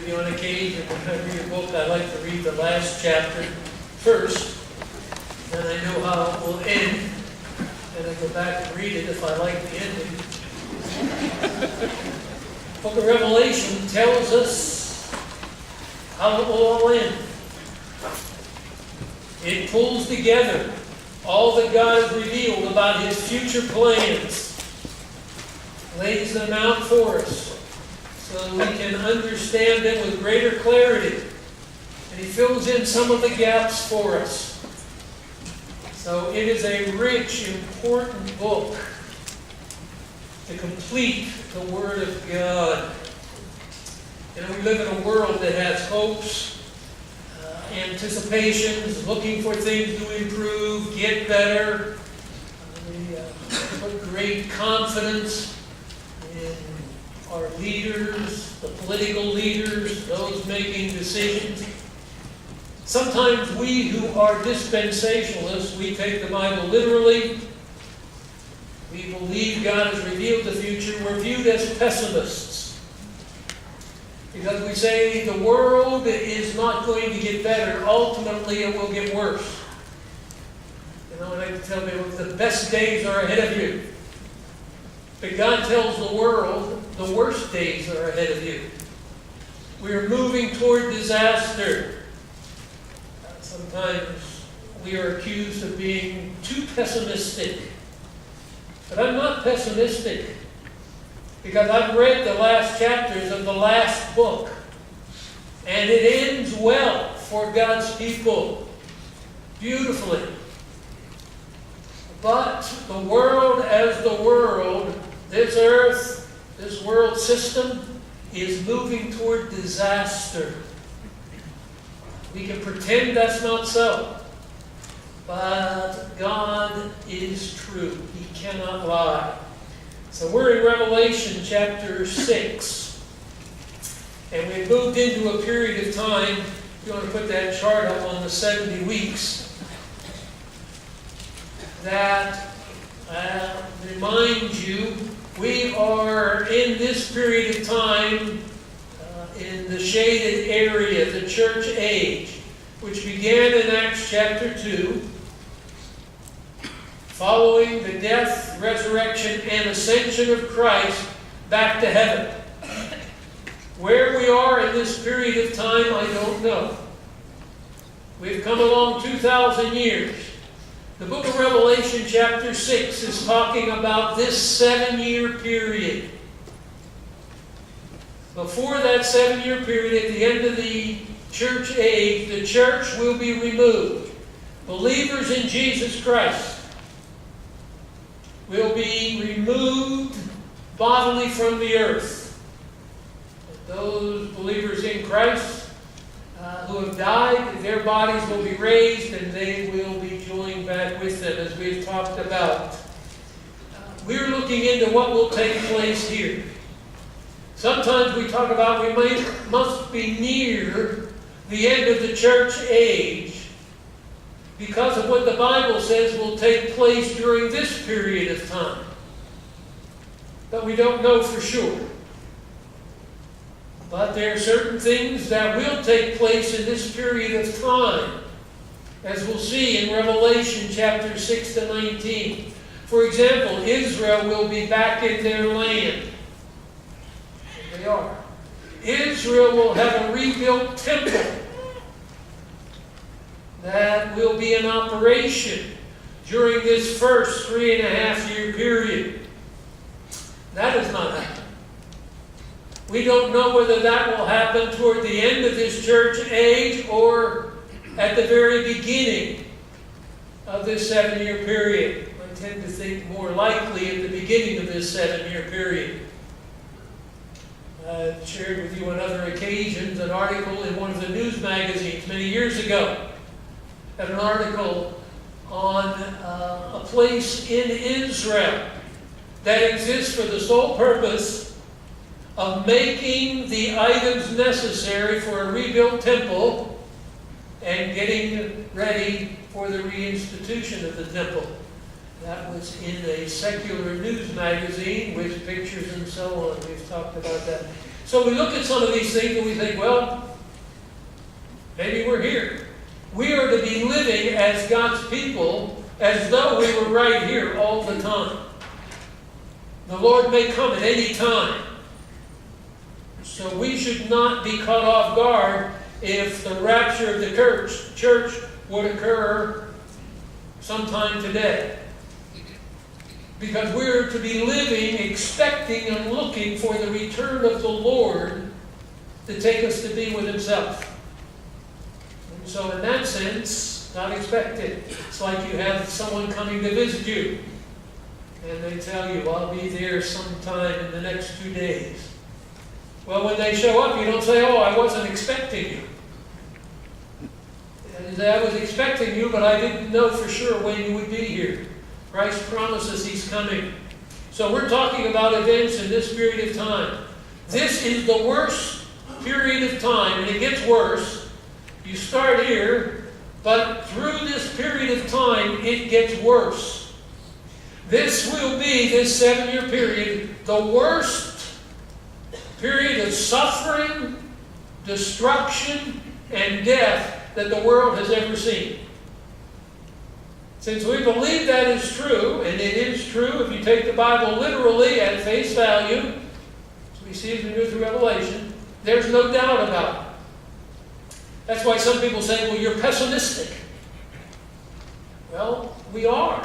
you on occasion, when I read a book, I like to read the last chapter first. Then I know how it will end. Then I go back and read it if I like the ending. Book of Revelation tells us how it will all end. It pulls together all that God has revealed about His future plans, lays them out for us so we can understand them with greater clarity. And He fills in some of the gaps for us. So it is a rich, important book to complete the Word of God. You know, we live in a world that has hopes, anticipations, looking for things to improve, get better. We put great confidence in our leaders, the political leaders, those making decisions. Sometimes we who are dispensationalists, we take the Bible literally. We believe God has revealed the future. We're viewed as pessimists. Because we say the world is not going to get better. Ultimately, it will get worse. You know, and I tell people the best days are ahead of you. But God tells the world the worst days are ahead of you. We are moving toward disaster. Sometimes we are accused of being too pessimistic. But I'm not pessimistic. Because I've read the last chapters of the last book. And it ends well for God's people. Beautifully. But the world as the world, this earth, this world system, is moving toward disaster. We can pretend that's not so. But God is true. He cannot lie. So we're in Revelation chapter 6. And we've moved into a period of time. If you want to put that chart up on the 70 weeks. That reminds you we are in this period of time in the shaded area, the church age, which began in Acts chapter 2. Following the death, resurrection, and ascension of Christ back to heaven. Where we are in this period of time, I don't know. We've come along 2,000 years. The book of Revelation chapter 6 is talking about this 7-year period. Before that 7-year period, at the end of the church age, the church will be removed. Believers in Jesus Christ will be removed bodily from the earth. Those believers in Christ who have died, their bodies will be raised and they will be joined back with them, as we've talked about. We're looking into what will take place here. Sometimes we talk about we must be near the end of the church age, because of what the Bible says will take place during this period of time. But we don't know for sure. But there are certain things that will take place in this period of time, as we'll see in Revelation chapter 6 to 19. For example, Israel will be back in their land. And they are. Israel will have a rebuilt temple that will be in operation during this first 3.5-year period. That has not happened. We don't know whether that will happen toward the end of this church age or at the very beginning of this 7-year period. I tend to think more likely at the beginning of this 7-year period. I shared with you on other occasions an article in one of the news magazines many years ago. An article on a place in Israel that exists for the sole purpose of making the items necessary for a rebuilt temple and getting ready for the reinstitution of the temple. That was in a secular news magazine with pictures and so on. We've talked about that. So we look at some of these things and we think, well, maybe we're here. We are to be living as God's people as though we were right here all the time. The Lord may come at any time. So we should not be caught off guard if the rapture of the church would occur sometime today. Because we're to be living, expecting, and looking for the return of the Lord to take us to be with Himself. And so in that sense, not expected. It's like you have someone coming to visit you, and they tell you, I'll be there sometime in the next 2 days. Well, when they show up, you don't say, oh, I wasn't expecting you. And I was expecting you, but I didn't know for sure when you would be here. Christ promises He's coming. So we're talking about events in this period of time. This is the worst period of time, and it gets worse. You start here, but through this period of time, it gets worse. This will be, this 7-year period, the worst period of suffering, destruction, and death that the world has ever seen. Since we believe that is true, and it is true if you take the Bible literally at face value, as we see as we move through Revelation, there's no doubt about it. That's why some people say, well, you're pessimistic. Well, we are.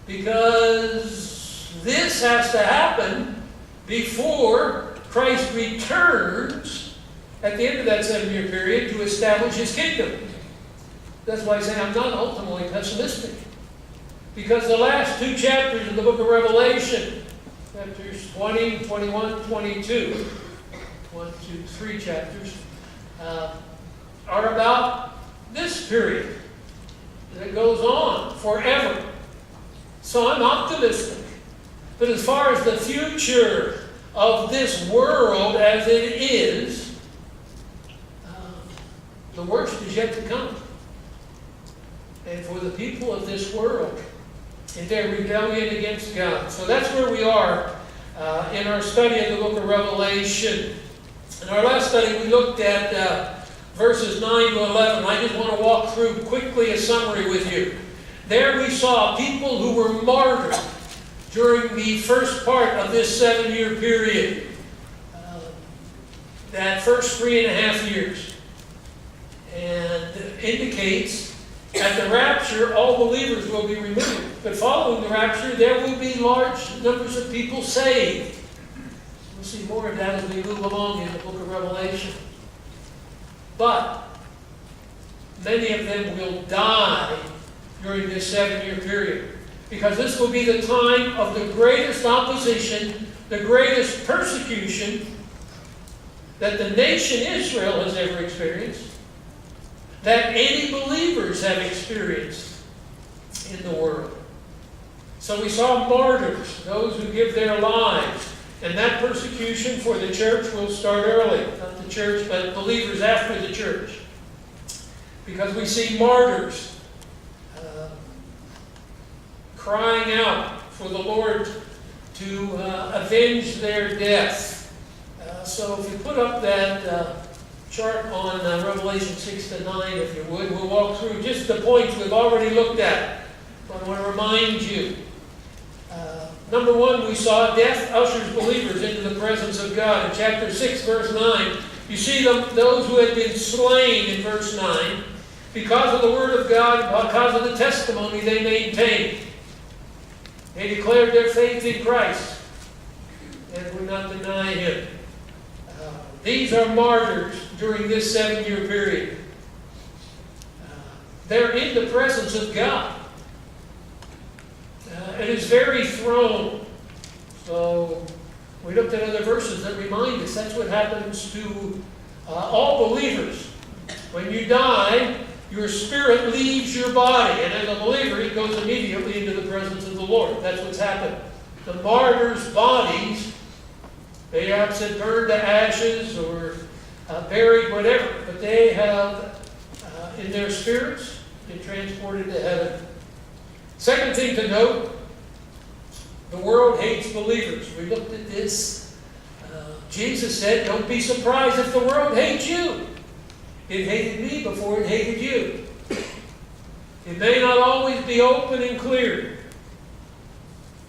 Because this has to happen before Christ returns at the end of that 7-year period to establish His kingdom. That's why I say I'm not ultimately pessimistic. Because the last 2 chapters of the book of Revelation, chapters 20, 21, 22, 1, 2, 3 chapters, are about this period that goes on forever. So I'm optimistic. But as far as the future of this world as it is, the worst is yet to come. And for the people of this world, in their rebellion against God. So that's where we are in our study of the book of Revelation. In our last study, we looked at verses 9 to 11. I just want to walk through quickly a summary with you. There we saw people who were martyred during the first part of this 7-year period. That first 3.5 years. And indicates at the rapture, all believers will be removed. But following the rapture, there will be large numbers of people saved. We'll see more of that as we move along in the book of Revelation. But many of them will die during this 7-year period. Because this will be the time of the greatest opposition, the greatest persecution that the nation Israel has ever experienced, that any believers have experienced in the world. So we saw martyrs, those who give their lives. And that persecution for the church will start early. Not the church, but believers after the church. Because we see martyrs crying out for the Lord to avenge their death. So if you put up that chart on Revelation 6 to 9, if you would, we'll walk through just the points we've already looked at. But I want to remind you. Number 1, we saw death ushers believers into the presence of God. In chapter 6, verse 9, you see those who had been slain in verse 9 because of the word of God, because of the testimony they maintained. They declared their faith in Christ and would not deny Him. These are martyrs during this 7-year period. They're in the presence of God. And His very throne. So we looked at other verses that remind us that's what happens to all believers. When you die, your spirit leaves your body. And as a believer, it goes immediately into the presence of the Lord. That's what's happened. The martyrs' bodies, they perhaps had burned to ashes or buried, whatever. But they have, in their spirits, been transported to heaven. Second thing to note, the world hates believers. We looked at this Jesus said, don't be surprised if the world hates you. It hated me before it hated you. It may not always be open and clear,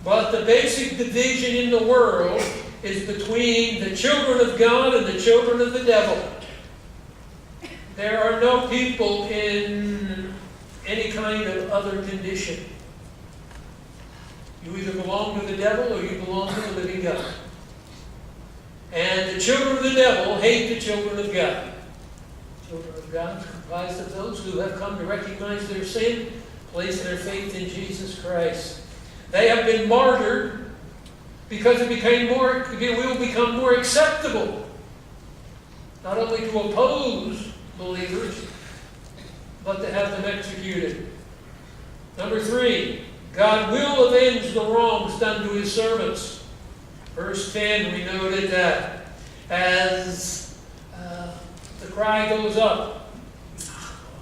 but the basic division in the world is between the children of God and the children of the devil. There are no people in any kind of other condition. You either belong to the devil or you belong to the living God. And the children of the devil hate the children of God. Children of God comprised of those who have come to recognize their sin, place their faith in Jesus Christ. They have been martyred because it will become more acceptable, not only to oppose believers, but to have them executed. Number 3, God will avenge the wrongs done to His servants. Verse 10, we noted that as the cry goes up,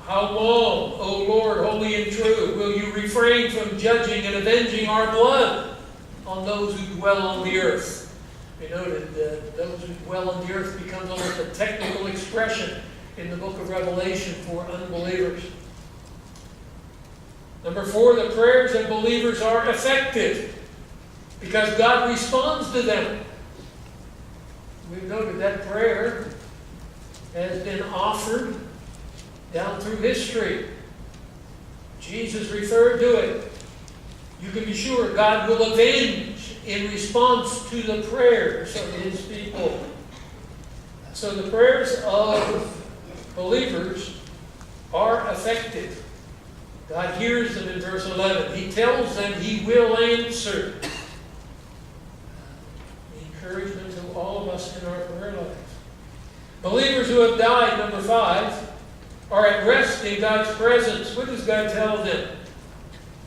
how long, O Lord, holy and true, will you refrain from judging and avenging our blood on those who dwell on the earth? We noted that those who dwell on the earth becomes almost a technical expression in the book of Revelation for unbelievers. Number 4, the prayers of believers are effective because God responds to them. We've noted that prayer has been offered down through history. Jesus referred to it. You can be sure God will avenge in response to the prayers of His people. So the prayers of believers are effective. God hears them in verse 11. He tells them He will answer. Encouragement to all of us in our prayer life. Believers who have died, number 5, are at rest in God's presence. What does God tell them?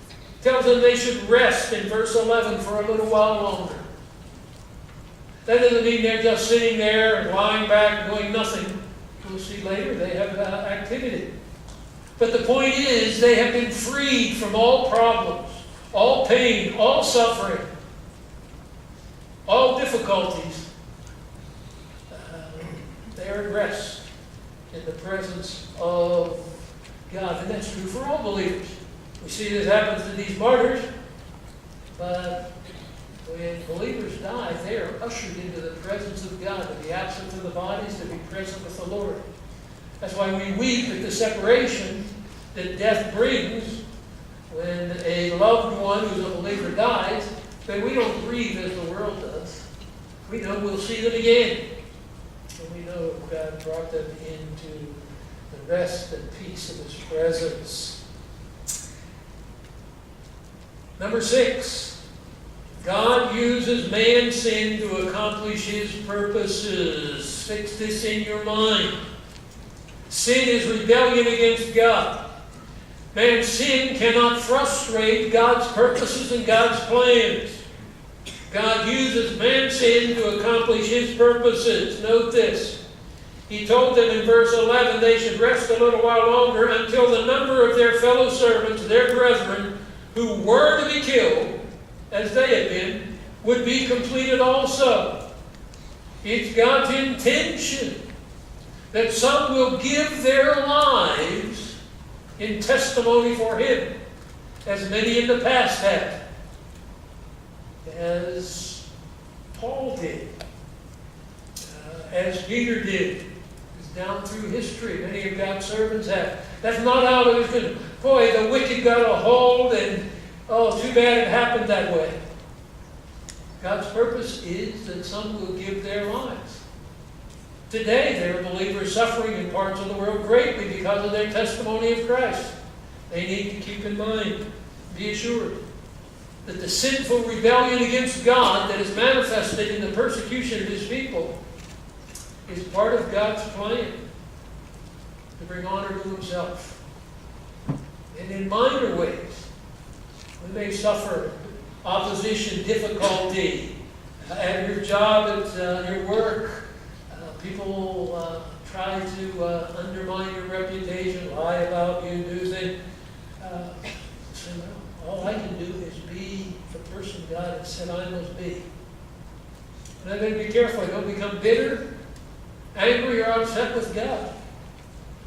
He tells them they should rest in verse 11 for a little while longer. That doesn't mean they're just sitting there and lying back and doing nothing. We'll see later they have activity. But the point is they have been freed from all problems, all pain, all suffering, all difficulties. They are at rest in the presence of God. And that's true for all believers. We see this happens to these martyrs. But when believers die, they are ushered into the presence of God, to be absent from the bodies, to be present with the Lord. That's why we weep at the separation that death brings when a loved one who's a believer dies. But we don't grieve as the world does. We know we'll see them again. And we know God brought them into the rest and peace of His presence. Number 6, God uses man's sin to accomplish His purposes. Fix this in your mind. Sin is rebellion against God. Man's sin cannot frustrate God's purposes and God's plans. God uses man's sin to accomplish His purposes. Note this. He told them in verse 11 they should rest a little while longer until the number of their fellow servants, their brethren, who were to be killed, as they had been, would be completed also. It's God's intention that some will give their lives in testimony for Him, as many in the past have. As Paul did, as Peter did, down through history, many of God's servants have. That's not how it was going to. Boy, the wicked got a hold, and oh, too bad it happened that way. God's purpose is that some will give their lives. Today, there are believers suffering in parts of the world greatly because of their testimony of Christ. They need to keep in mind, be assured, that the sinful rebellion against God that is manifested in the persecution of His people is part of God's plan to bring honor to Himself. And in minor ways, we may suffer opposition, difficulty at your job, at your work. People try to undermine your reputation, lie about you, do things. Say, well, all I can do is be the person God has said I must be. And I got to be careful. I don't become bitter, angry, or upset with God.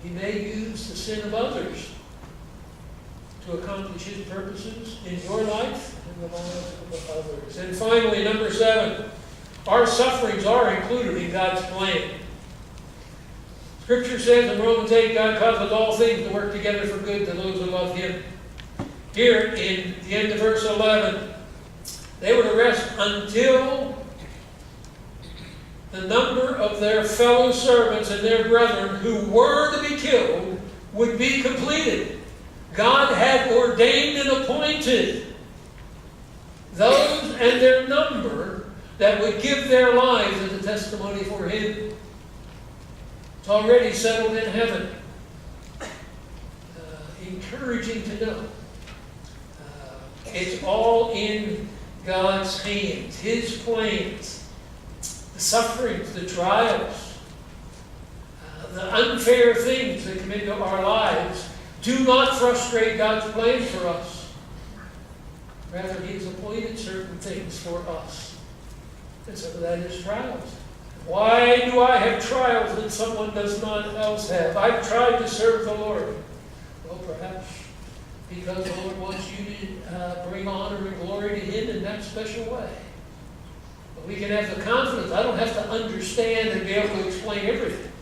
He may use the sin of others to accomplish His purposes in your life and the lives of others. And finally, number 7, our sufferings are included in God's plan. Scripture says in Romans 8, God causes all things to work together for good to those who love Him. Here in the end of verse 11, they were to rest until the number of their fellow servants and their brethren who were to be killed would be completed. God had ordained and appointed those and their number that would give their lives as a testimony for Him. It's already settled in heaven. Encouraging to know. It's all in God's hands, His plans. The sufferings, the trials, the unfair things that come into our lives do not frustrate God's plan for us. Rather, He has appointed certain things for us. And some of that is trials. Why do I have trials that someone does not else have? I've tried to serve the Lord. Well, perhaps because the Lord wants you to bring honor and glory to Him in that special way. But we can have the confidence. I don't have to understand and be able to explain everything.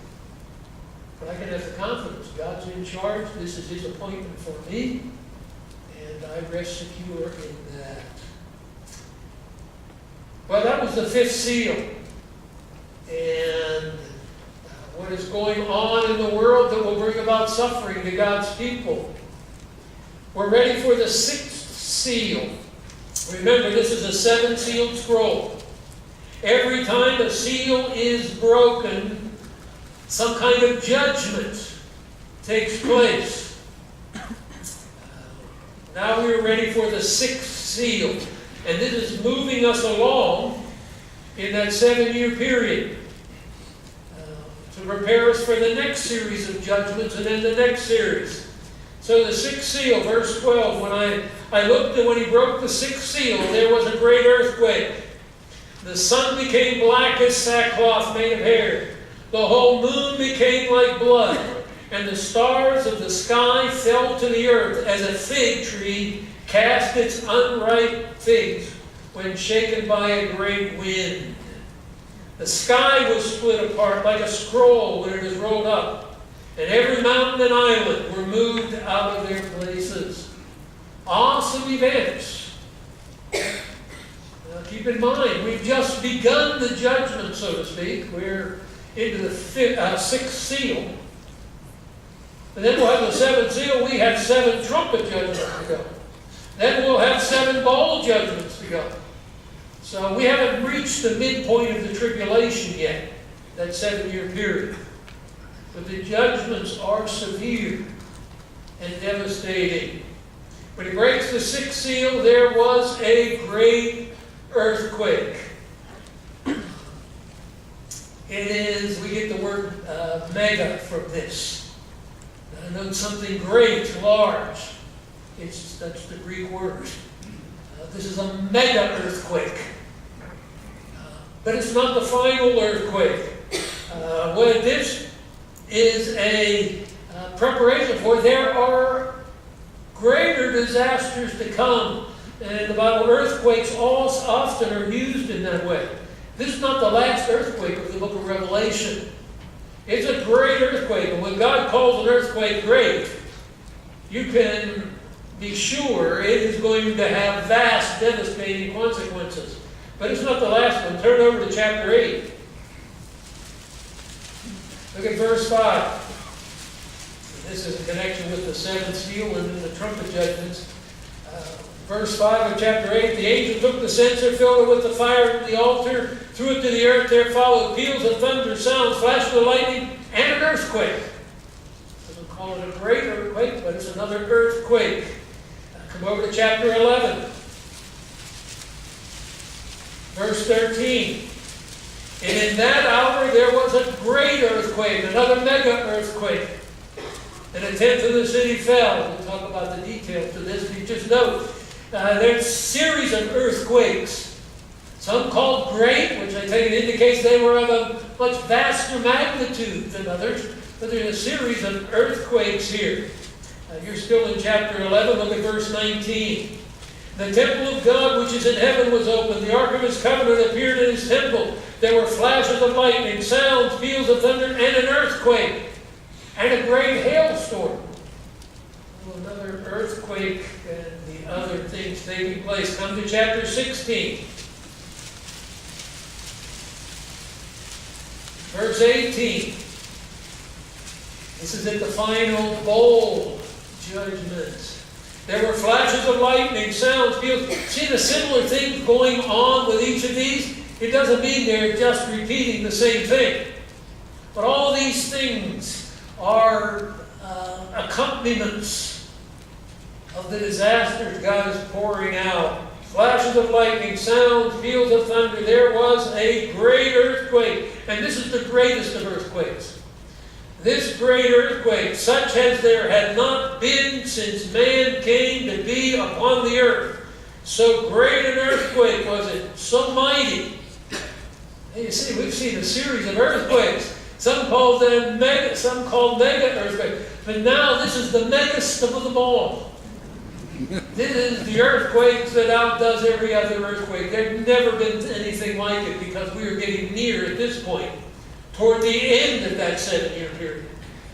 But I can have the confidence. God's in charge. This is His appointment for me. And I rest secure in that. Well, that was the 5th seal. And what is going on in the world that will bring about suffering to God's people. We're ready for the 6th seal. Remember, this is a 7-sealed scroll. Every time a seal is broken, some kind of judgment takes place. Now we're ready for the 6th seal. And this is moving us along in that 7-year period to prepare us for the next series of judgments and then the next series. So the 6th seal, verse 12, when I looked and when He broke the 6th seal, there was a great earthquake. The sun became black as sackcloth made of hair. The whole moon became like blood, and the stars of the sky fell to the earth as a fig tree cast its unripe figs when shaken by a great wind. The sky was split apart like a scroll when it is rolled up, and every mountain and island were moved out of their places. Awesome events. Now keep in mind, we've just begun the judgment, so to speak. We're into the 6th seal. And then we'll have the 7th seal. We have 7 trumpet judgments to go. Then we'll have 7 bowl judgments to go. So we haven't reached the midpoint of the tribulation yet, that 7-year period. But the judgments are severe and devastating. When He breaks the 6th seal, there was a great earthquake. We get the word mega from this. I know something great, large. That's the Greek word. This is a mega earthquake. But it's not the final earthquake. What this is a preparation for, there are greater disasters to come. And the Bible, earthquakes often are used in that way. This is not the last earthquake of the book of Revelation. It's a great earthquake. And when God calls an earthquake great, you can be sure it is going to have vast, devastating consequences. But it's not the last one. Turn over to chapter 8. Look at verse 5. This is in connection with the 7th seal and the trumpet judgments. Verse 5 of chapter 8, the angel took the censer, filled it with the fire from the altar, threw it to the earth. There followed peals of thunder, sounds, flashes of lightning, and an earthquake. Doesn't call it a great earthquake, but it's another earthquake. Come over to chapter 11. Verse 13. And in that hour there was a great earthquake, another mega earthquake. And a tenth of the city fell. We'll talk about the details of this, but you just note there's a series of earthquakes Some called great, which I take it indicates they were of a much vaster magnitude than others. But there's a series of earthquakes here. You're still in chapter 11, look at verse 19. The temple of God which is in heaven was opened. The ark of his covenant appeared in his temple. There were flashes of lightning, sounds, peals of thunder, and an earthquake, and a great hailstorm. Another earthquake and the other things taking place. Come to chapter 16. Verse 18. This is at the final bowl judgment. There were flashes of lightning, sounds, peals. See the similar things going on with each of these? It doesn't mean they're just repeating the same thing. But all these things are accompaniments of the disasters God is pouring out. Flashes of lightning, sounds, peals of thunder. There was a great earthquake. And this is the greatest of earthquakes. This great earthquake, such as there had not been since man came to be upon the earth. So great an earthquake was it, so mighty. And you see, we've seen a series of earthquakes. Some call them mega, some call mega earthquakes. But now this is the megast of them all. This is the earthquake that outdoes every other earthquake. There's never been anything like it because we are getting near at this point, toward the end of that 7-year period.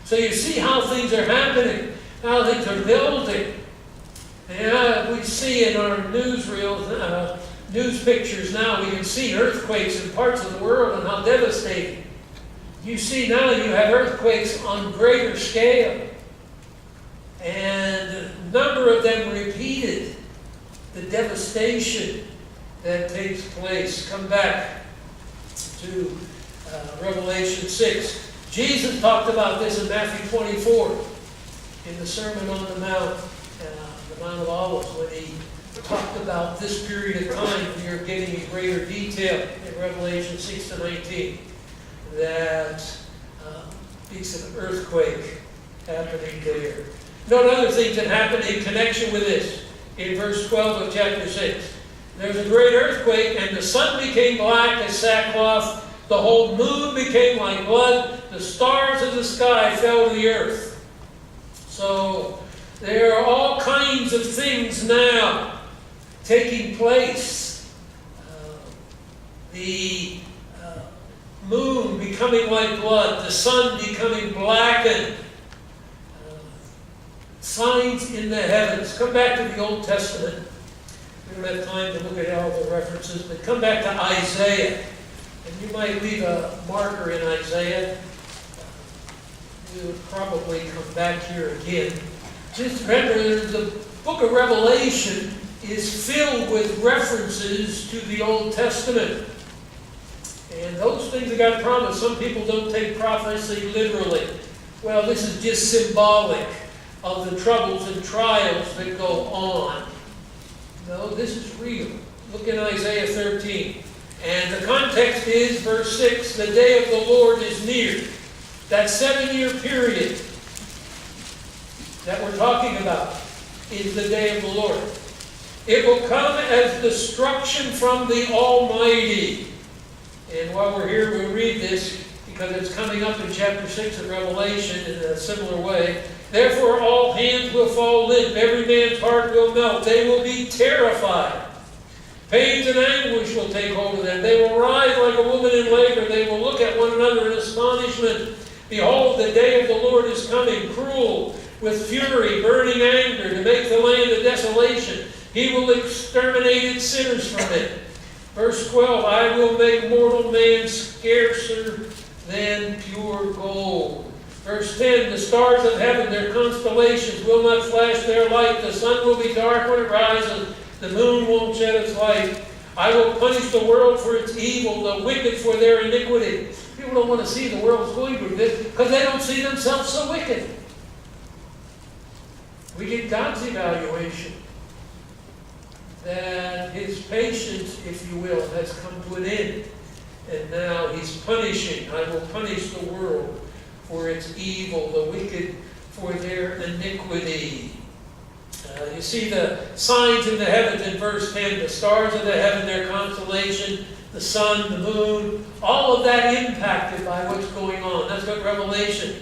So you see how things are happening, how things are building. And we see in our newsreels, news pictures now, we can see earthquakes in parts of the world and how devastating. You see now you have earthquakes on greater scale. And a number of them repeated the devastation that takes place. Come back to Revelation 6. Jesus talked about this in Matthew 24 in the Sermon on the Mount, the Mount of Olives, when he talked about this period of time when you're getting in greater detail in Revelation 6 to 19 that speaks of an earthquake happening there. Note other things that happen in connection with this. In verse 12 of chapter 6. There was a great earthquake, and the sun became black as sackcloth. The whole moon became like blood. The stars of the sky fell to the earth. So there are all kinds of things now taking place. The moon becoming like blood. The sun becoming blackened. Signs in the heavens. Come back to the Old Testament. We don't have time to look at all the references, but come back to Isaiah. And you might leave a marker in Isaiah. We would probably come back here again. Just remember, the book of Revelation is filled with references to the Old Testament. And those things that God promised, some people don't take prophecy literally. Well, this is just symbolic of the troubles and trials that go on. No, this is real. Look in Isaiah 13. And the context is, verse 6, the day of the Lord is near. That 7-year period that we're talking about is the day of the Lord. It will come as destruction from the Almighty. And while we're here, we'll read this because it's coming up in chapter 6 of Revelation in a similar way. Therefore all hands will fall limp, every man's heart will melt. They will be terrified. Pains and anguish will take hold of them. They will rise like a woman in labor. They will look at one another in astonishment. Behold, the day of the Lord is coming, cruel, with fury, burning anger, to make the land a desolation. He will exterminate its sinners from it. Verse 12, I will make mortal man scarcer than pure gold. Verse 10, the stars of heaven, their constellations, will not flash their light. The sun will be dark when it rises. The moon won't shed its light. I will punish the world for its evil, the wicked for their iniquity. People don't want to see the world's going through this because they don't see themselves so wicked. We get God's evaluation that his patience, if you will, has come to an end. And now he's punishing. I will punish the world for its evil, the wicked for their iniquity. You see the signs in the heavens in verse 10, the stars of the heaven, their constellation, the sun, the moon, all of that impacted by what's going on. That's what Revelation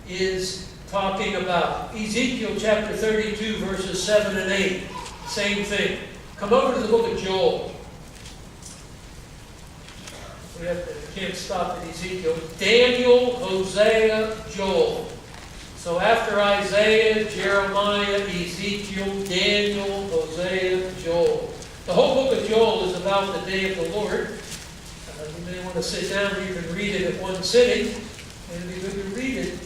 is talking about. Ezekiel chapter 32, verses 7 and 8, same thing. Come over to the book of Joel. We can't stop at Ezekiel. Daniel, Hosea, Joel. So after Isaiah, Jeremiah, Ezekiel, Daniel, Hosea, Joel. The whole book of Joel is about the day of the Lord. You may want to sit down, you can read it at one sitting. And it'd be good to read it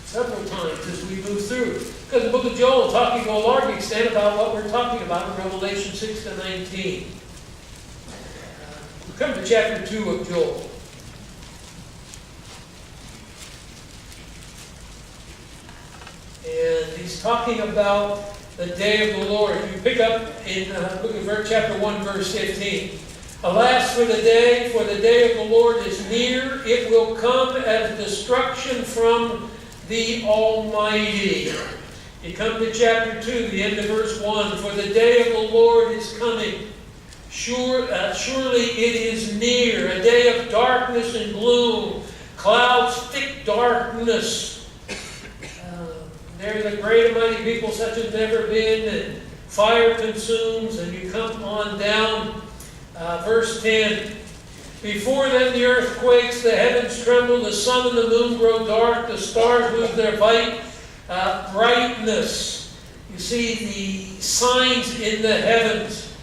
several times as we move through. Because the book of Joel is talking to a large extent about what we're talking about in Revelation 6 to 19. We come to chapter 2 of Joel. And he's talking about the day of the Lord. You pick up in book of chapter 1, verse 15. Alas, for the day of the Lord is near. It will come as destruction from the Almighty. You come to chapter 2, the end of verse 1. For the day of the Lord is coming. Surely it is near. A day of darkness and gloom. Clouds, thick darkness. There's a great and mighty people such as never been, and fire consumes, and you come on down. Verse 10. Before then the earth quakes, the heavens tremble, the sun and the moon grow dark, the stars lose their brightness. You see the signs in the heavens.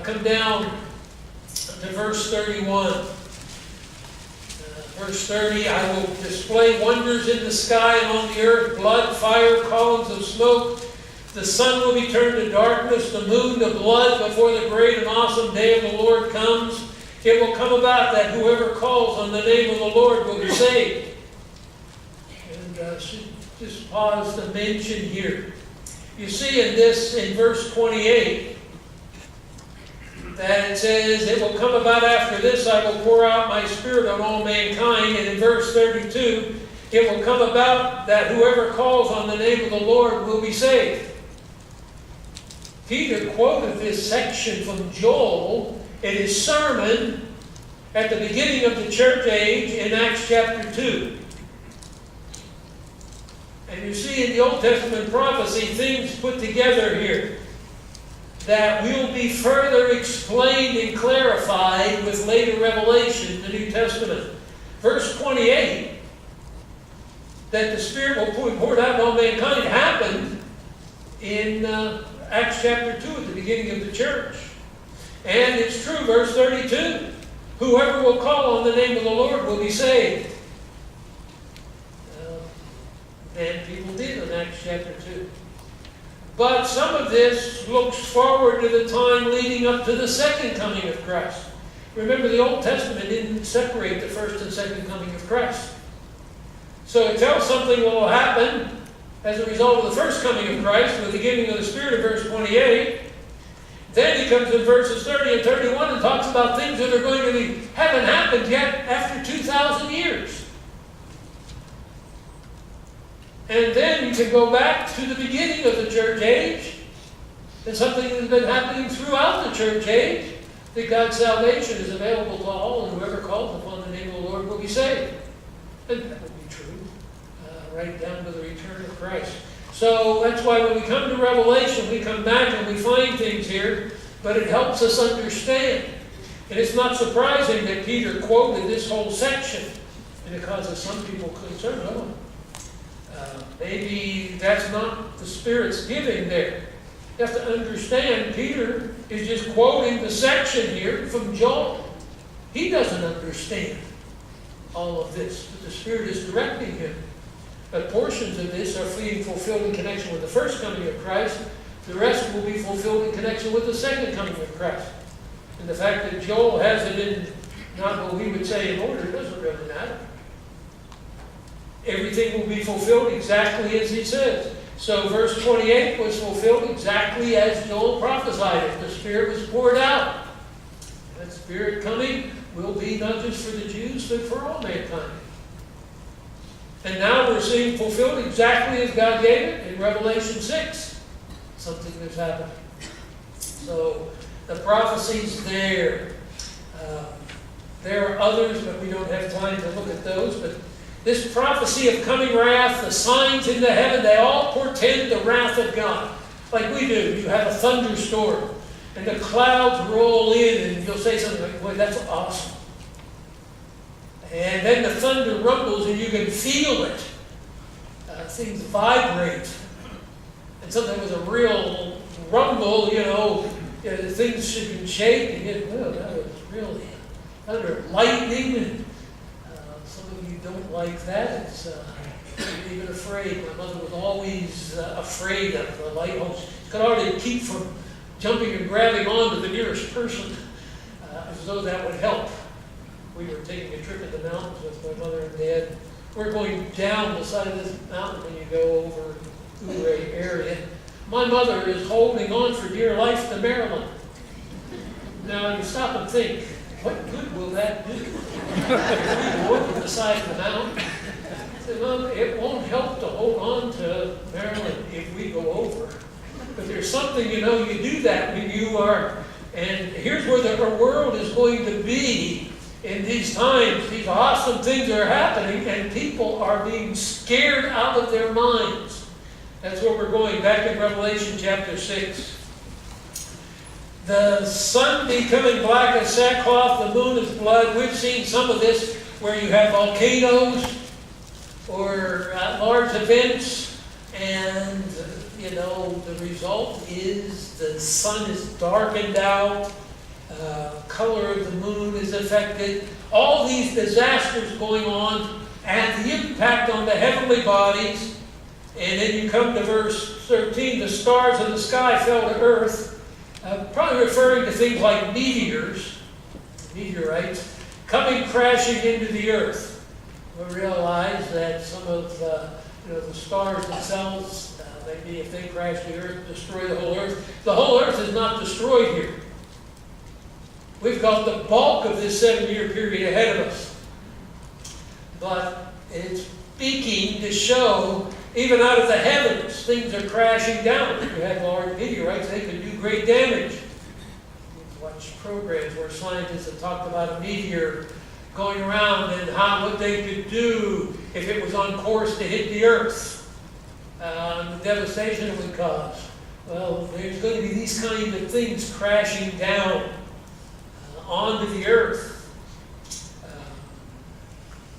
Come down to verse 31. Verse 30, I will display wonders in the sky and on the earth, blood, fire, columns of smoke. The sun will be turned to darkness, the moon to blood before the great and awesome day of the Lord comes. It will come about that whoever calls on the name of the Lord will be saved. And I should just pause to mention here. You see in verse 28, that it says, it will come about after this, I will pour out my spirit on all mankind. And in verse 32, it will come about that whoever calls on the name of the Lord will be saved. Peter quoted this section from Joel in his sermon at the beginning of the church age in Acts chapter 2. And you see in the Old Testament prophecy things put together here that will be further explained and clarified with later revelation in the New Testament. Verse 28, that the Spirit will be poured out on all mankind, happened in Acts chapter 2 at the beginning of the church. And it's true, verse 32, whoever will call on the name of the Lord will be saved. And people did in Acts chapter 2. But some of this looks forward to the time leading up to the second coming of Christ. Remember, the Old Testament didn't separate the first and second coming of Christ. So it tells something will happen as a result of the first coming of Christ, with the giving of the Spirit in verse 28. Then he comes in verses 30 and 31 and talks about things that are going to be, haven't happened yet after 2,000 years. And then you can go back to the beginning of the church age, and something that's been happening throughout the church age, that God's salvation is available to all, and whoever calls upon the name of the Lord will be saved. And that will be true, right down to the return of Christ. So that's why when we come to Revelation, we come back and we find things here, but it helps us understand. And it's not surprising that Peter quoted this whole section, and it causes some people concern. Oh, maybe that's not the Spirit's giving there. You have to understand, Peter is just quoting the section here from Joel. He doesn't understand all of this, but the Spirit is directing him. But portions of this are being fulfilled in connection with the first coming of Christ. The rest will be fulfilled in connection with the second coming of Christ. And the fact that Joel has it in, not what we would say in order, doesn't really matter. Everything will be fulfilled exactly as he says. So verse 28 was fulfilled exactly as Joel prophesied it. The Spirit was poured out. That Spirit coming will be not just for the Jews, but for all mankind. And now we're seeing fulfilled exactly as God gave it in Revelation 6. something that's happening. So the prophecy's there. There are others, but we don't have time to look at those. But this prophecy of coming wrath, the signs in the heaven, they all portend the wrath of God. Like we do. You have a thunderstorm, and the clouds roll in, and you'll say something like, boy, that's awesome. And then the thunder rumbles, and you can feel it. Things vibrate. And something with a real rumble, things should be shaking. Well, that was really thunder, lightning. And, some of you don't like that. It's even afraid. My mother was always afraid of the lightning. She could hardly keep from jumping and grabbing onto the nearest person, as though that would help. We were taking a trip in the mountains with my mother and dad. We're going down the side of this mountain when you go over Ouray area. My mother is holding on for dear life to Maryland. Now you stop and think, what good will that do? If we go over the side of the mountain, say, Mom, it won't help to hold on to Maryland if we go over. But there's something, you do that when you are, and here's where the world is going to be in these times. These awesome things are happening, and people are being scared out of their minds. That's where we're going, back in Revelation chapter 6. The sun becoming black as sackcloth, the moon as blood. We've seen some of this where you have volcanoes or large events, and the result is the sun is darkened out, color of the moon is affected. All these disasters going on, and the impact on the heavenly bodies. And then you come to verse 13, the stars in the sky fell to earth, probably referring to things like meteorites, coming crashing into the earth. We realize that some of the stars themselves, maybe if they crash the earth, destroy the whole earth. The whole earth is not destroyed here. We've got the bulk of this 7-year period ahead of us. But it's speaking to show, even out of the heavens, things are crashing down. If you have large meteorites, they can do great damage. We've watched programs where scientists have talked about a meteor going around and what they could do if it was on course to hit the earth, the devastation it would cause. Well, there's going to be these kind of things crashing down onto the earth.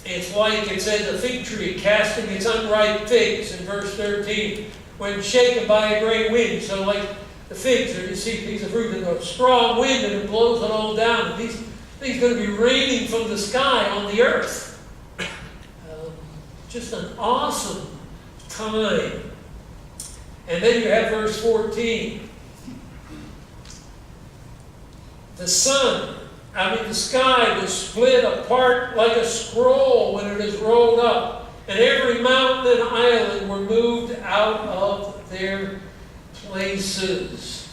It's like it says a fig tree casting its unripe figs in verse 13 when shaken by a great wind. So like the figs, or you see a piece of fruit in a strong wind and it blows it all down. And these things are going to be raining from the sky on the earth. Just an awesome time. And then you have verse 14. The sky was split apart like a scroll when it is rolled up, and every mountain and island were moved out of their places.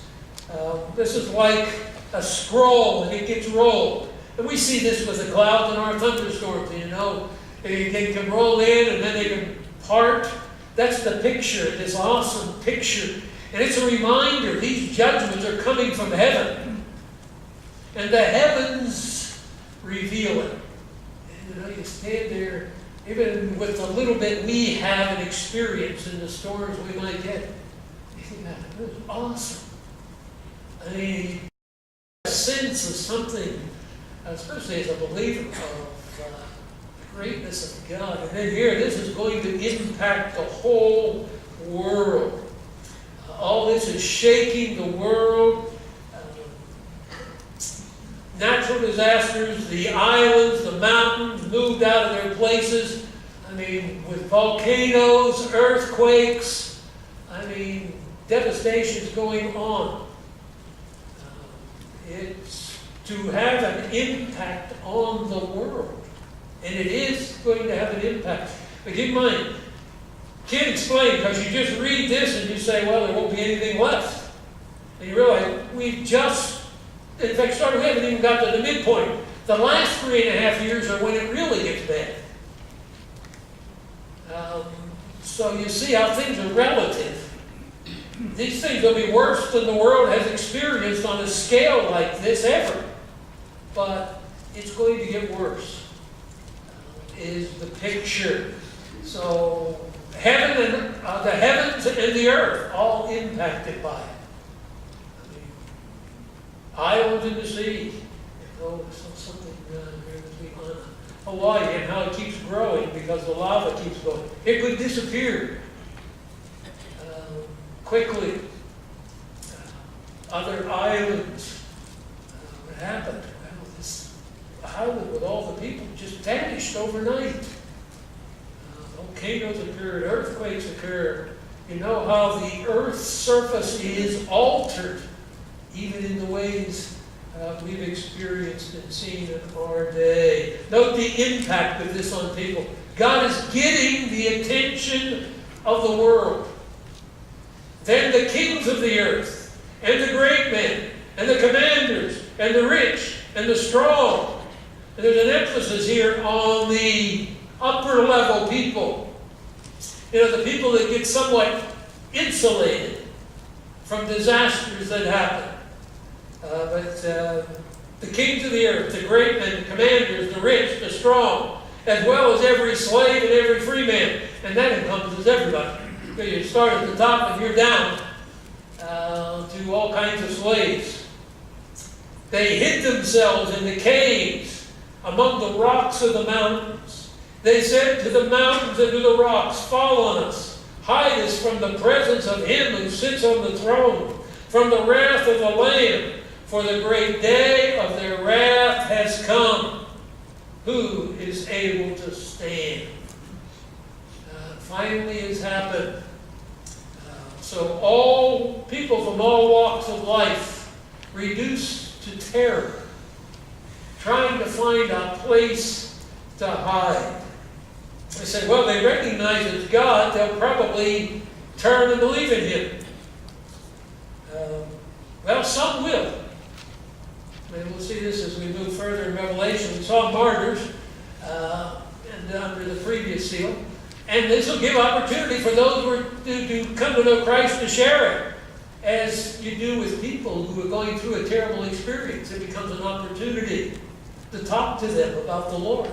This is like a scroll, and it gets rolled. And we see this with the clouds in our thunderstorms. They can roll in, and then they can part. That's the picture, this awesome picture. And it's a reminder, these judgments are coming from heaven. And the heavens reveal it. And you stand there, even with the little bit we have and experience in the storms we might get. You think, this is awesome. A sense of something, especially as a believer, of the greatness of God. And then here, this is going to impact the whole world. All this is shaking the world. Natural disasters, the islands, the mountains moved out of their places. With volcanoes, earthquakes, devastation's going on. It's to have an impact on the world. And it is going to have an impact. But keep in mind, can't explain, because you just read this and you say, well, there won't be anything left. And you realize, in fact, we haven't even got to the midpoint. The last 3.5 years are when it really gets bad. So you see how things are relative. these things will be worse than the world has experienced on a scale like this ever. But it's going to get worse, is the picture. So heaven and the heavens and the earth all impacted by it. Islands in the sea. Something here between Hawaii and how it keeps growing because the lava keeps going. It could disappear quickly. Other islands. What happened? Well, this island with all the people just vanished overnight. Volcanoes occurred, earthquakes occurred. You know how the Earth's surface is altered, even in the ways we've experienced and seen in our day. Note the impact of this on people. God is getting the attention of the world. Then the kings of the earth, and the great men, and the commanders, and the rich, and the strong. And there's an emphasis here on the upper level people. You know, the people that get somewhat insulated from disasters that happen. But the kings of the earth, the great men, the commanders, the rich, the strong, as well as every slave and every free man. And that encompasses everybody. So you start at the top and you're down to all kinds of slaves. They hid themselves in the caves among the rocks of the mountains. They said to the mountains and to the rocks, "Fall on us. Hide us from the presence of him who sits on the throne, from the wrath of the Lamb. For the great day of their wrath has come. Who is able to stand?" Finally has happened. So all people from all walks of life reduced to terror, trying to find a place to hide. They say, well, they recognize it's God, they'll probably turn and believe in him. Well, some will. And we'll see this as we move further in Revelation. We saw martyrs and under the previous seal. And this will give opportunity for those who come to know Christ to share it. As you do with people who are going through a terrible experience, it becomes an opportunity to talk to them about the Lord.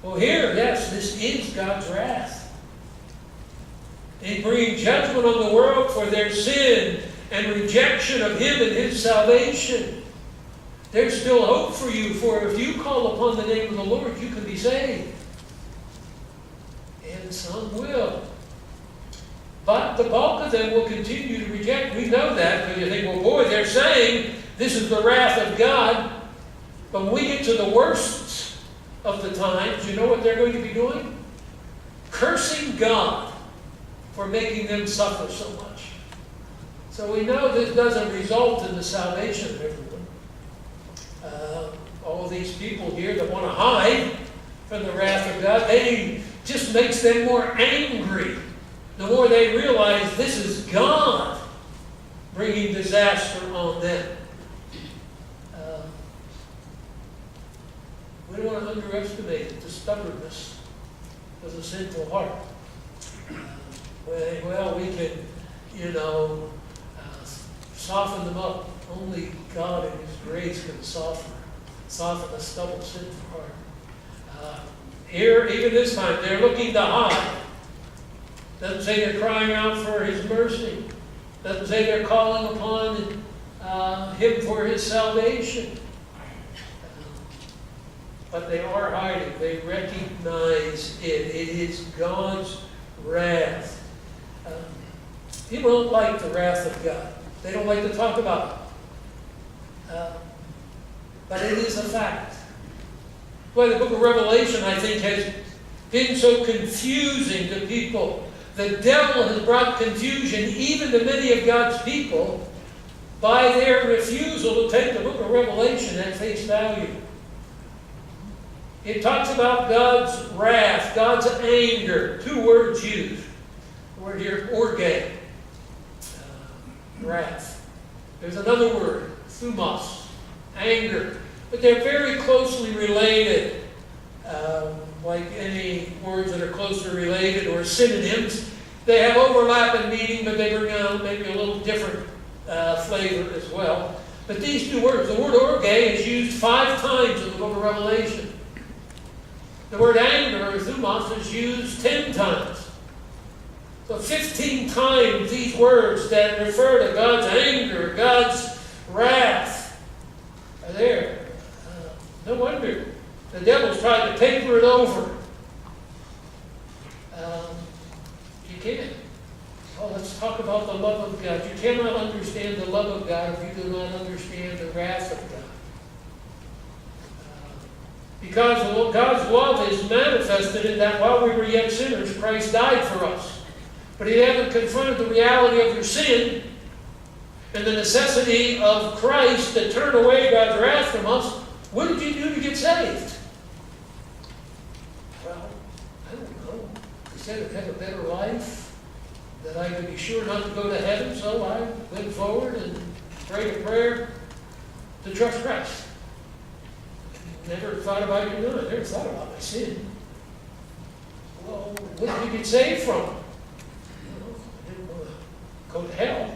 Well, here, yes, this is God's wrath. He's bringing judgment on the world for their sin and rejection of Him and His salvation. There's still hope for you, for if you call upon the name of the Lord, you can be saved. And some will. But the bulk of them will continue to reject. We know that because you think, well, boy, they're saying this is the wrath of God. But when we get to the worst of the times, you know what they're going to be doing? Cursing God for making them suffer so much. So we know this doesn't result in the salvation of everyone. All these people here that want to hide from the wrath of God, they just makes them more angry. The more they realize this is God bringing disaster on them. We don't want to underestimate the stubbornness of the sinful heart. Well, we can, soften them up. Only God in His grace can soften a stubborn, sinful heart. Here, even this time, they're looking to hide. Doesn't say they're crying out for His mercy. Doesn't say they're calling upon Him for His salvation. But they are hiding. They recognize it. It is God's wrath. People don't like the wrath of God. They don't like to talk about it. But it is a fact. Well, the book of Revelation, I think, has been so confusing to people. The devil has brought confusion even to many of God's people by their refusal to take the book of Revelation at face value. It talks about God's wrath, God's anger. Two words used. The word here, orge, wrath. There's another word, thumos, anger. But they're very closely related. Like any words that are closely related or synonyms, They have overlapping meaning, but they bring out maybe a little different flavor as well. But these two words, the word orge is used 5 times in the book of Revelation. The word anger, or thumos, is used 10 times. So 15 times these words that refer to God's anger, God's wrath, are there. No wonder the devil's tried to paper it over. You can't. Oh, let's talk about the love of God. You cannot understand the love of God if you do not understand the wrath of God. Because God's love is manifested in that while we were yet sinners, Christ died for us. But he hasn't confronted the reality of your sin and the necessity of Christ to turn away God's wrath from us. What did you do to get saved? Well, I don't know. He said I'd have a better life, that I could be sure not to go to heaven, so I went forward and prayed a prayer to trust Christ. Never thought about it, no, I never thought about my sin. Well, what did you get saved from? I didn't want to go to hell.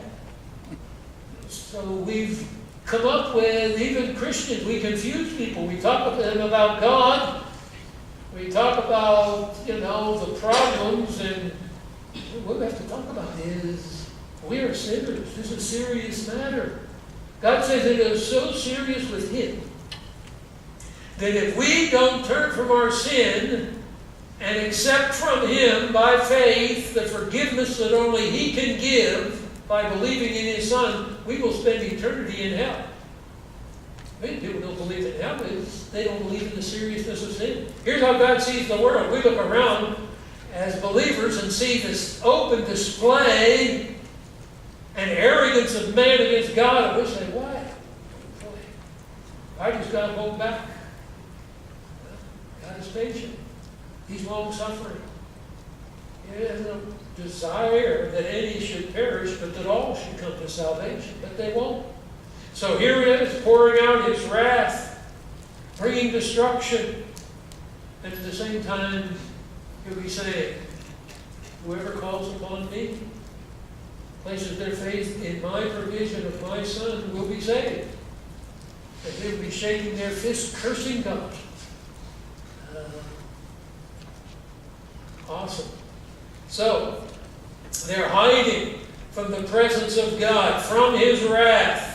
So we've come up with, even Christians, we confuse people. We talk to them about God. We talk about, the problems, and what we have to talk about is we are sinners. This is a serious matter. God says it is so serious with him that if we don't turn from our sin and accept from him by faith the forgiveness that only he can give by believing in his Son, we will spend eternity in hell. Many people don't believe in hell because they don't believe in the seriousness of sin. Here's how God sees the world. We look around as believers and see this open display and arrogance of man against God, and we say, why? Why does God hold back? God is patient. He's long-suffering. He has no desire that any should perish, but that all should come to salvation. But they won't. So here it is, pouring out his wrath, bringing destruction, and at the same time, he'll be saying, whoever calls upon me, places their faith in my provision of my Son, will be saved. And they'll be shaking their fists, cursing God. Awesome. So, they're hiding from the presence of God, from his wrath.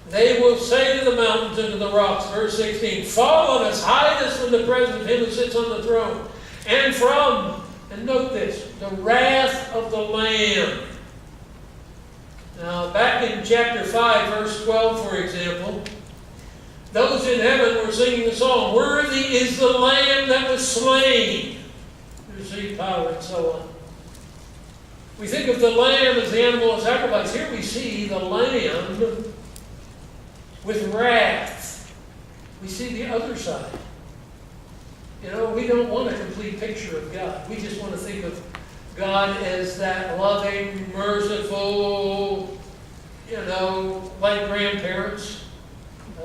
They will say to the mountains and to the rocks, verse 16, fall on us, hide us from the presence of him who sits on the throne, and from, and note this, the wrath of the Lamb. Now, back in chapter 5, verse 12, for example, those in heaven were singing the song, worthy is the Lamb that was slain to receive power, and so on. We think of the lamb as the animal of sacrifice. Here we see the lamb with wrath. We see the other side. We don't want a complete picture of God. We just want to think of God as that loving, merciful, like grandparents.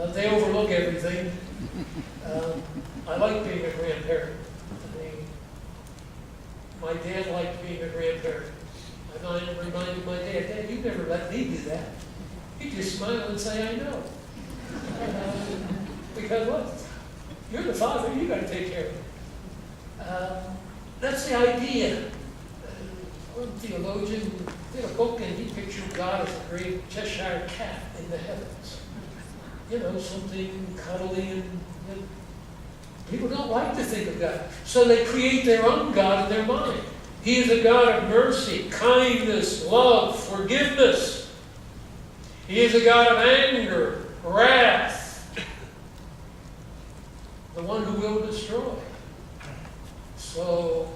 They overlook everything. I like being a grandparent. My dad liked being a grandparent. I reminded my dad, you never let me do that. He'd just smile and say, I know. Because what? You're the father, you got to take care of it. That's the idea. One theologian did a book and he pictured God as a great Cheshire cat in the heavens. Something cuddly and people don't like to think of God. So they create their own God in their mind. He is a God of mercy, kindness, love, forgiveness. He is a God of anger, wrath. The one who will destroy. So,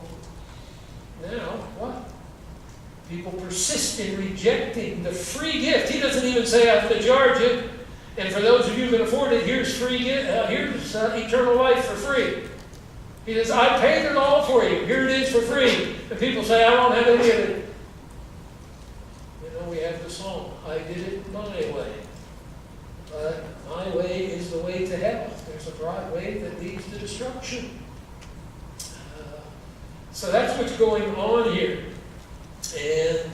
now, what? People persist in rejecting the free gift. He doesn't even say, I have to charge it. And for those of you who can afford it, here's here's eternal life for free. He says, I paid it all for you. Here it is for free. And people say, I don't have any of it. We have the song, I did it my way. But my way is the way to hell. There's a broad way that leads to destruction. So that's what's going on here. And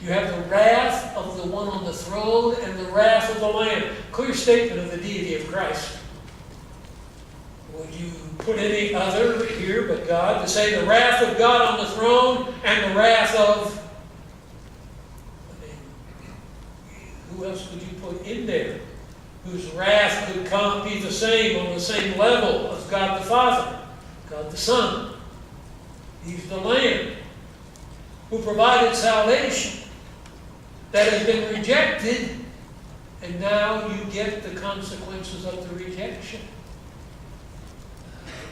you have the wrath of the one on the throne and the wrath of the Lamb. Clear statement of the deity of Christ. Would you put any other here but God to say the wrath of God on the throne and the wrath of... who else would you put in there? Whose wrath could be the same, on the same level as God the Father, God the Son. He's the Lamb who provided salvation that has been rejected, and now you get the consequences of the rejection.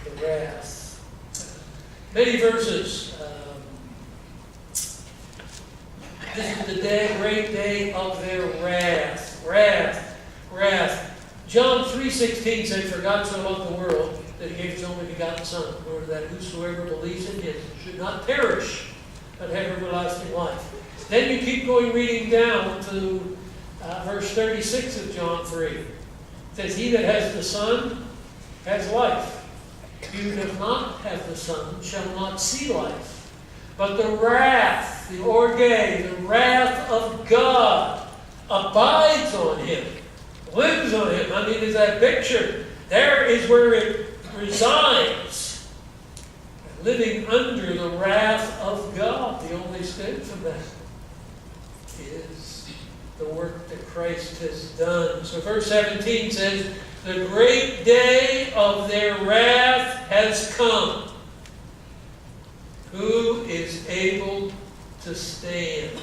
The wrath. Many verses. This is the day, great day of their wrath. Wrath. John 3:16 said, "For God so loved the world that he gave his only begotten Son, in order that whosoever believes in him should not perish, but have everlasting life." Then you keep going reading down to verse 36 of John 3. It says, "He that has the Son has life. He who does not have the Son shall not see life. But the wrath, the orge, the wrath of God abides on him," lives on him. I mean, is that picture? There is where it resides. Living under the wrath of God. The only escape from that is the work that Christ has done. So verse 17 says, "The great day of their wrath has come. Who is able to stand?"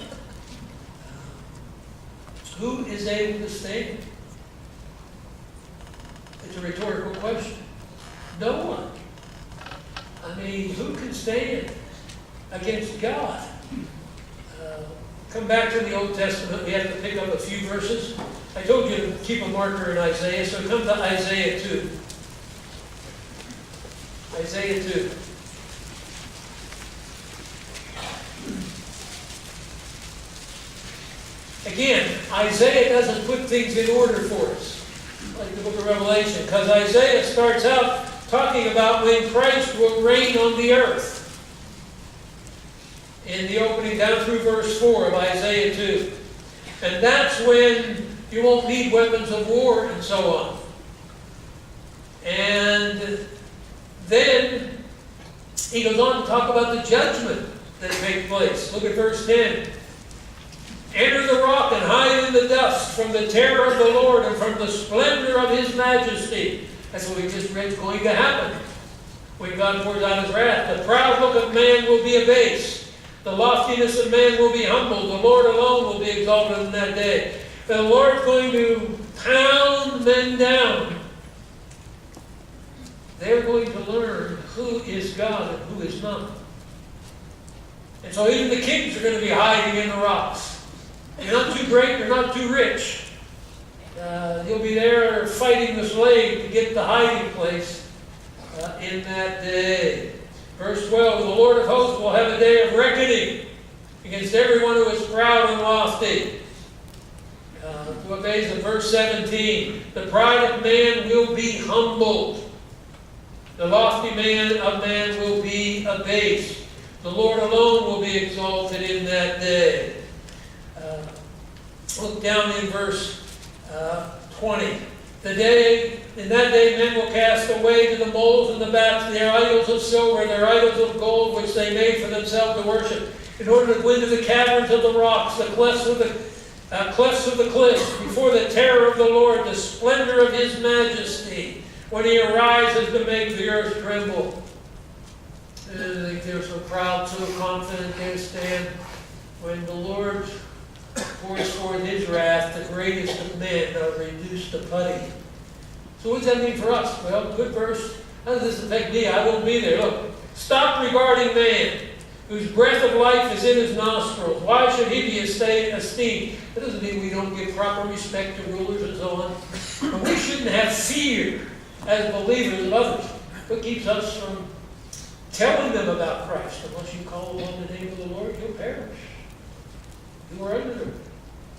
Who is able to stand? It's a rhetorical question. No one. I mean, who can stand against God? Come back to the Old Testament. We have to pick up a few verses. I told you to keep a marker in Isaiah, so come to Isaiah 2. Isaiah 2. Again, Isaiah doesn't put things in order for us, like the book of Revelation, because Isaiah starts out talking about when Christ will reign on the earth. In the opening down through verse 4 of Isaiah 2. And that's when you won't need weapons of war and so on. And then he goes on to talk about the judgment that takes place. Look at verse 10. "Enter the rock and hide in the dust from the terror of the Lord and from the splendor of his majesty." That's what we just read is going to happen when God pours out his wrath. "The proud look of man will be abased. The loftiness of man will be humbled. The Lord alone will be exalted in that day." The Lord's going to pound men down. They're going to learn who is God and who is not. And so even the kings are going to be hiding in the rocks. You're not too great, you're not too rich. You'll be there fighting the slave to get the hiding place in that day. Verse 12, "The Lord of hosts will have a day of reckoning against everyone who is proud and lofty." To obeys in verse 17, "The pride of man will be humbled. The lofty man of man will be abased. The Lord alone will be exalted in that day." Look down in verse 20. "In that day men will cast away to the moles and the bats their idols of silver, their idols of gold, which they made for themselves to worship, in order to go into the caverns of the rocks, the clefts of the cliffs, before the terror of the Lord, the splendor of his majesty, when he arises to make the earth tremble." They're so proud, so confident they stand. When the Lord pours forth his wrath, the greatest of men are reduced to putty. So what does that mean for us? Well, good verse. How does this affect me? I won't be there. Look, "Stop regarding man, whose breath of life is in his nostrils. Why should he be esteemed?" That doesn't mean we don't give proper respect to rulers and so on. But we shouldn't have fear as believers of others. What keeps us from telling them about Christ? Unless you call upon the name of the Lord, you'll perish. You are under them.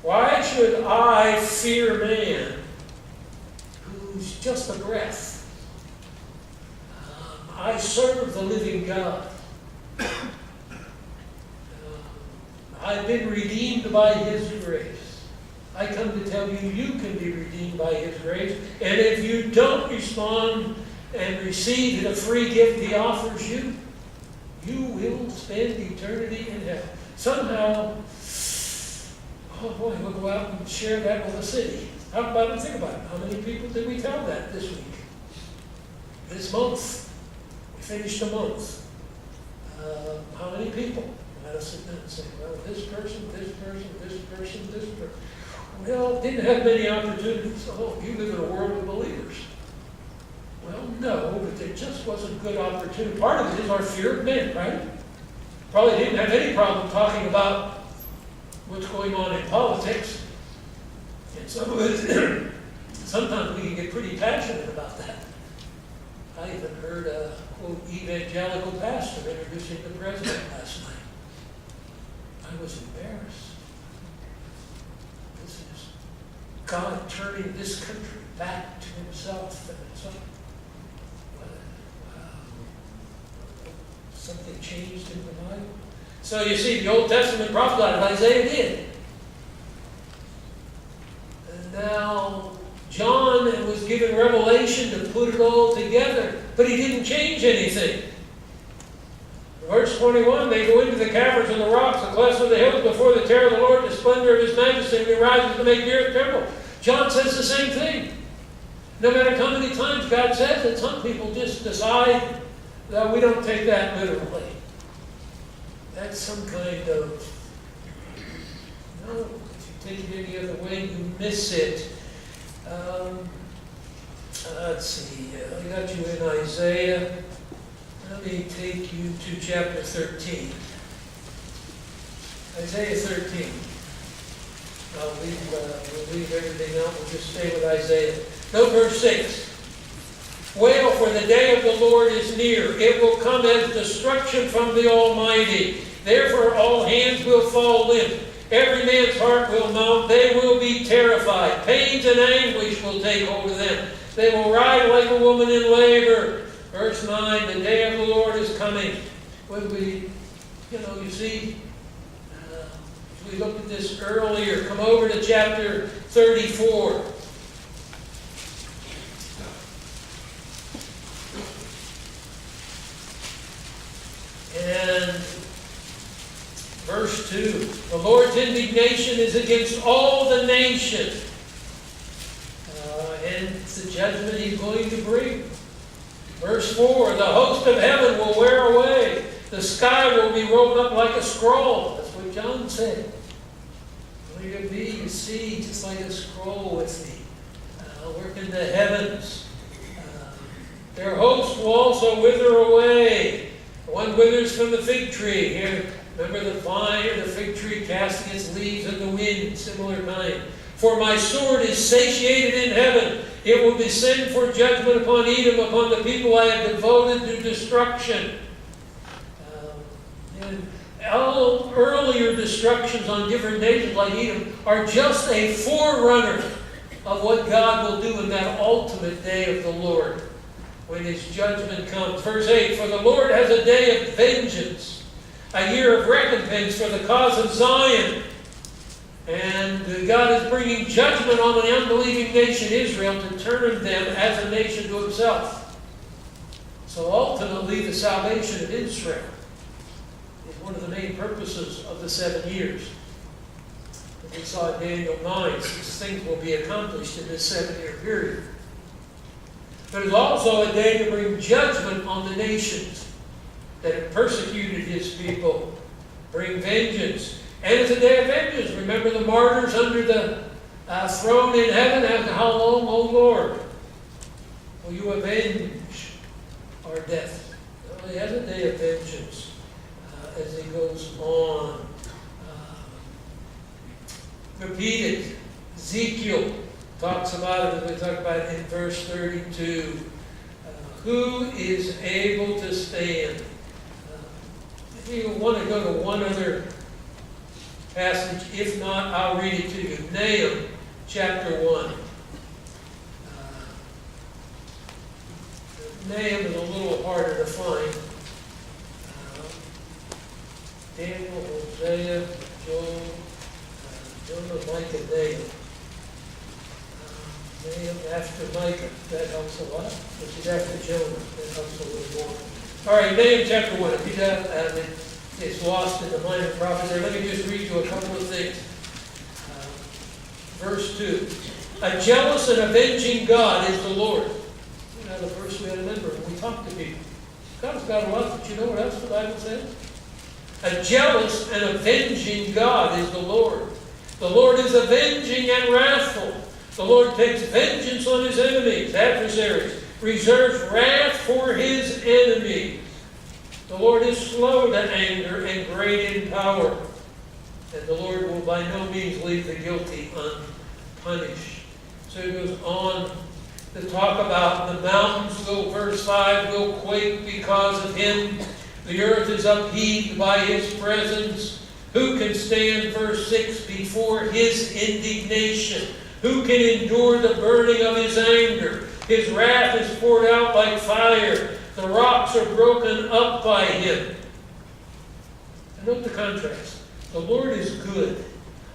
Why should I fear man who's just a breath? I serve the living God. I've been redeemed by His grace. I come to tell you, you can be redeemed by His grace. And if you don't respond and receive the free gift He offers you, you will spend eternity in hell. Somehow, oh boy, we'll go out and share that with the city. How about it? Think about it. How many people did we tell that this week? This month. We finished a month. How many people? Let us sit down and say, well, this person, this person, this person, this person. Well, didn't have many opportunities. Oh, you live in a world of believers. Well, no, but there just wasn't good opportunity. Part of it is our fear of men, right? Probably didn't have any problem talking about what's going on in politics. And some of it, sometimes we can get pretty passionate about that. I even heard a, quote, evangelical pastor introducing the president last night. I was embarrassed. This is God turning this country back to Himself. And something changed in the Bible. So you see, the Old Testament prophesied, Isaiah did. And now John was given revelation to put it all together, but he didn't change anything. Verse 21, they go into the caverns of the rocks, the clefts of the hills, before the terror of the Lord, the splendor of His majesty, and He rises to make the earth tremble. John says the same thing. No matter how many times God says it, some people just decide that we don't take that literally. That's some kind of, no, if you take it any other way, you miss it. Let's see, I got you in Isaiah. Let me take you to chapter 13. Isaiah 13. We'll leave everything out. We'll just stay with Isaiah. Note verse 6. Wail, for the day of the Lord is near. It will come as destruction from the Almighty. Therefore all hands will fall limp. Every man's heart will mount. They will be terrified. Pains and anguish will take hold of them. They will ride like a woman in labor. Verse 9, the day of the Lord is coming. When we, you see, we looked at this earlier. Come over to chapter 34. And verse 2, the Lord's indignation is against all the nations. And it's the judgment He's going to bring. Verse 4, the host of heaven will wear away. The sky will be rolled up like a scroll. That's what John said. Will you be, you see, just like a scroll with me. Working the heavens. Their host will also wither away. One withers from the fig tree. Here, remember the vine or the fig tree casting its leaves in the wind, similar kind. For my sword is satiated in heaven. It will descend for judgment upon Edom, upon the people I have devoted to destruction. And all earlier destructions on different nations like Edom are just a forerunner of what God will do in that ultimate day of the Lord, when His judgment comes. Verse 8, for the Lord has a day of vengeance, a year of recompense for the cause of Zion. And God is bringing judgment on the unbelieving nation Israel to turn them as a nation to Himself. So ultimately, the salvation of Israel is one of the main purposes of the 7 years. As we saw in Daniel 9, 6 things will be accomplished in this 7-year period. But it's also a day to bring judgment on the nations that have persecuted His people. Bring vengeance. And it's a day of vengeance. Remember the martyrs under the throne in heaven? How long, O Lord, will you avenge our death? Well, He has a day of vengeance as He goes on. Repeated. Ezekiel talks about it, as we talk about it in verse 32. Who is able to stand? If you want to go to one other passage, if not, I'll read it to you. Nahum, chapter 1. Nahum is a little harder to find. Daniel, Hosea, Jonah, Micah, Nahum. Nahum after Micah, that helps a lot, which is after Jonah, that helps a little more. All right, Nahum chapter 1. If you don't, it's lost in the minor prophets there. Let me just read you a couple of things. Verse 2. A jealous and avenging God is the Lord. You know, the verse we had to remember when we talk to people. God's got love, but you know what else the Bible says? A jealous and avenging God is the Lord. The Lord is avenging and wrathful. The Lord takes vengeance on his enemies, adversaries, reserves wrath for his enemies. The Lord is slow to anger and great in power. And the Lord will by no means leave the guilty unpunished. So it goes on to talk about the mountains will, verse 5, will quake because of him. The earth is upheaved by his presence. Who can stand, verse 6, before his indignation? Who can endure the burning of his anger? His wrath is poured out like fire. The rocks are broken up by him. And note the contrast. The Lord is good,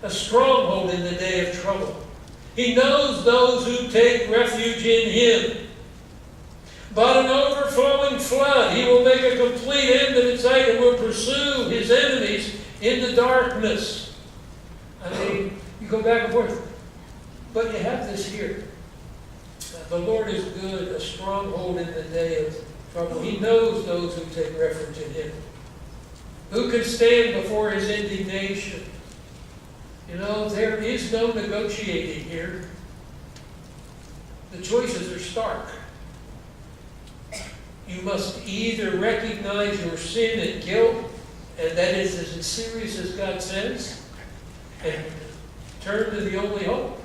a stronghold in the day of trouble. He knows those who take refuge in him. But an overflowing flood, he will make a complete end of its sight and will pursue his enemies in the darkness. I mean, you go back and forth. But you have this here. The Lord is good, a stronghold in the day of trouble. He knows those who take refuge in him. Who can stand before his indignation? You know, there is no negotiating here. The choices are stark. You must either recognize your sin and guilt, and that is as serious as God says, and turn to the only hope,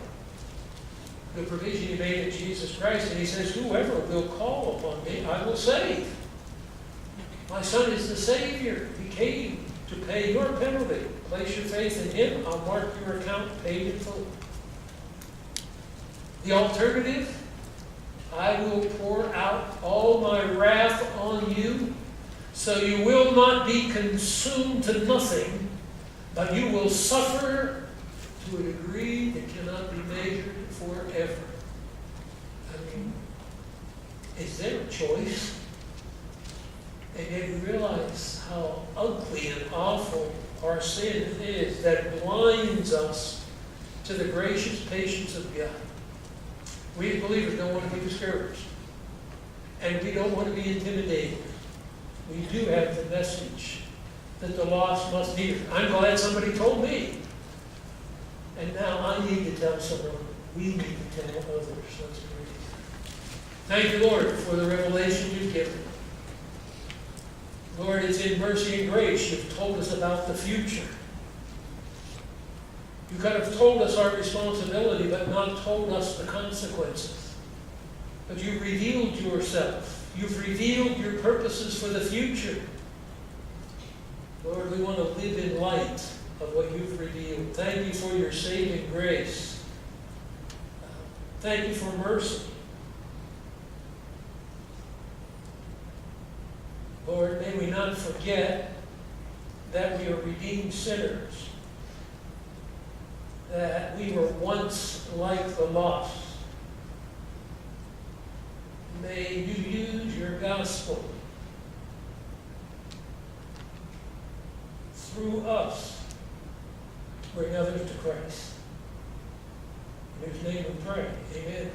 the provision he made in Jesus Christ. And he says, whoever will call upon me, I will save. My Son is the Savior. He came to pay your penalty. Place your faith in him. I'll mark your account paid in full. The alternative, I will pour out all my wrath on you, so you will not be consumed to nothing, but you will suffer to a degree that cannot be measured forever. I mean, is there a choice? And yet you realize how ugly and awful our sin is that blinds us to the gracious patience of God. We as believers don't want to be discouraged. And we don't want to be intimidated. We do have the message that the lost must hear. I'm glad somebody told me. And now I need to tell someone. We need to tell others. Let's pray. Thank you, Lord, for the revelation you've given. Lord, it's in mercy and grace you've told us about the future. You could have told us our responsibility, but not told us the consequences. But you've revealed yourself. You've revealed your purposes for the future. Lord, we want to live in light of what you've revealed. Thank you for your saving grace. Thank you for mercy. Lord, may we not forget that we are redeemed sinners, that we were once like the lost. May you use your gospel through us to bring others to Christ. In whose name we pray. Amen.